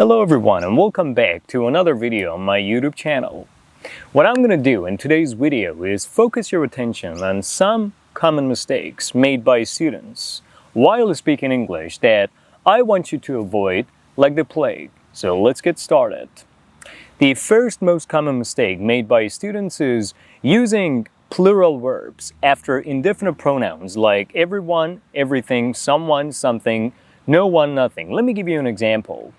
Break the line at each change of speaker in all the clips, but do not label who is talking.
Hello everyone and welcome back to another video on my YouTube channel. What I'm going to do in today's video is focus your attention on some common mistakes made by students while speaking English that I want you to avoid like the plague. So let's get started. The first most common mistake made by students is using plural verbs after indefinite pronouns like everyone, everything, someone, something, no one, nothing. Let me give you an example.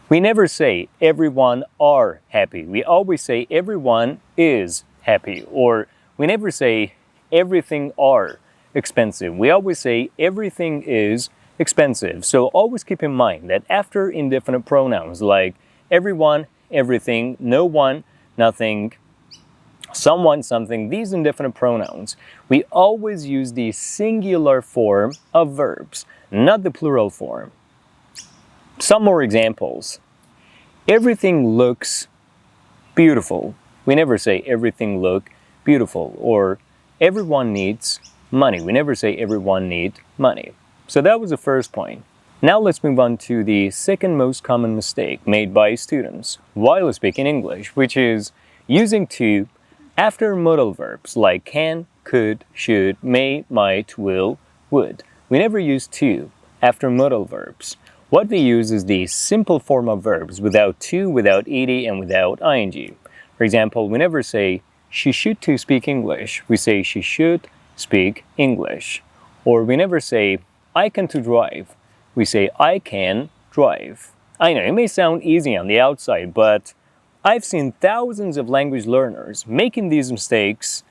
We never say everyone are happy. We always say everyone is happy. Or we never say everything are expensive. We always say everything is expensive. So always keep in mind that after indefinite pronouns like everyone, everything, no one, nothing, someone, something, these indefinite pronouns, we always use the singular form of verbs, not the plural form. Some more examples. Everything looks beautiful. We never say everything look beautiful. Or everyone needs money. We never say everyone need money. So that was the first point. Now let's move on to the second most common mistake made by students while speaking English, which is using to after modal verbs like can, could, should, may, might, will, would. We never use to after modal verbs. What we use is the simple form of verbs without to, without ed, and without ing. For example, we never say she should to speak English. We say she should speak English. Or we never say I can to drive. We say I can drive. I know it may sound easy on the outside, but I've seen thousands of language learners making these mistakes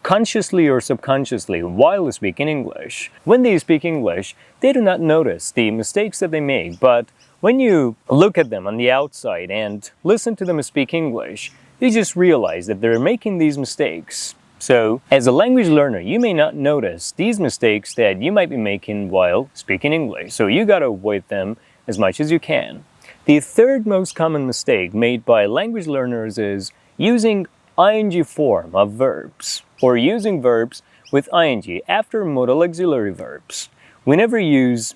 consciously or subconsciously while speaking English. When they speak English, they do not notice the mistakes that they make, but when you look at them on the outside and listen to them speak English, you just realize that they're making these mistakes. So, as a language learner, you may not notice these mistakes that you might be making while speaking English, so you gotta avoid them as much as you can. The third most common mistake made by language learners is using ing form of verbs, or using verbs with ing after modal auxiliary verbs. We never use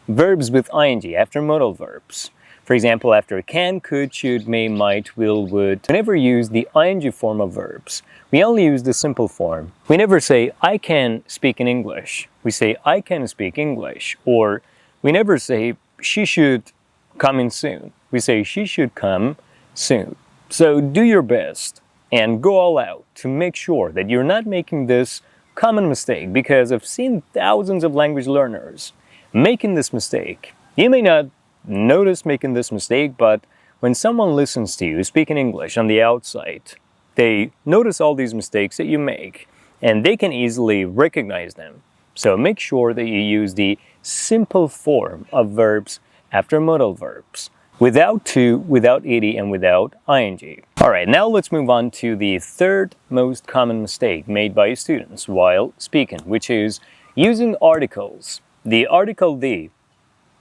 verbs with ing after modal verbs. For example, after can, could, should, may, might, will, would. We never use the ing form of verbs. We only use the simple form. We never say I can speak in English. We say I can speak English. Or we never say she should come in soon. We say she should come soon. So do your best and go all out to make sure that you're not making this common mistake, because I've seen thousands of language learners making this mistake. You may not notice making this mistake, but when someone listens to you speaking English on the outside, they notice all these mistakes that you make and they can easily recognize them. So make sure that you use the simple form of verbs after modal verbs, without to, without ed, and without ing. Alright, now let's move on to the third most common mistake made by students while speaking, which is using articles. The article the,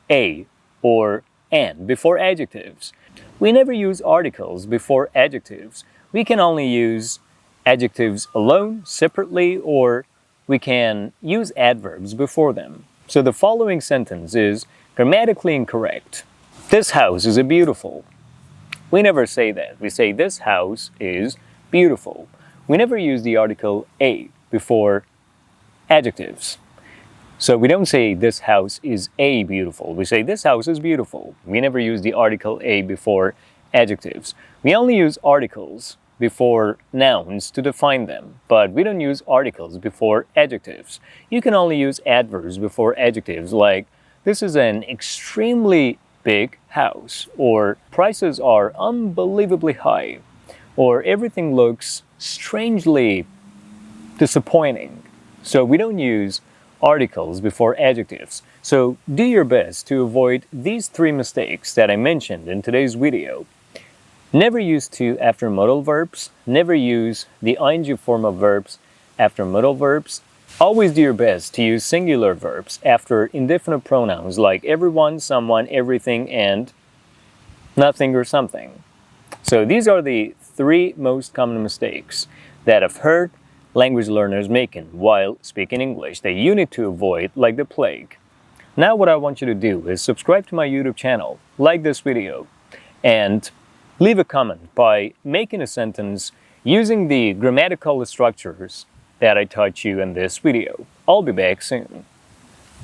a, or an before adjectives. We never use articles before adjectives. We can only use adjectives alone, separately, or we can use adverbs before them. So the following sentence is grammatically incorrect. This house is beautiful. We never say that. We say this house is beautiful. We never use the article a before adjectives. So we don't say this house is a beautiful. We say this house is beautiful. We never use the article a before adjectives. We only use articles before nouns to define them, but we don't use articles before adjectives. You can only use adverbs before adjectives like this is an extremely big house, or prices are unbelievably high, or everything looks strangely disappointing. So we don't use articles before adjectives. So do your best to avoid these three mistakes that I mentioned in today's video. Never use to after modal verbs. Never use the ing form of verbs after modal verbs. Always do your best to use singular verbs after indefinite pronouns like everyone, someone, everything, and nothing or something. So these are the three most common mistakes that I've heard language learners making while speaking English that you need to avoid like the plague. Now what I want you to do is subscribe to my YouTube channel like this video, and leave a comment by making a sentence using the grammatical structures that I taught you in this video. I'll be back soon.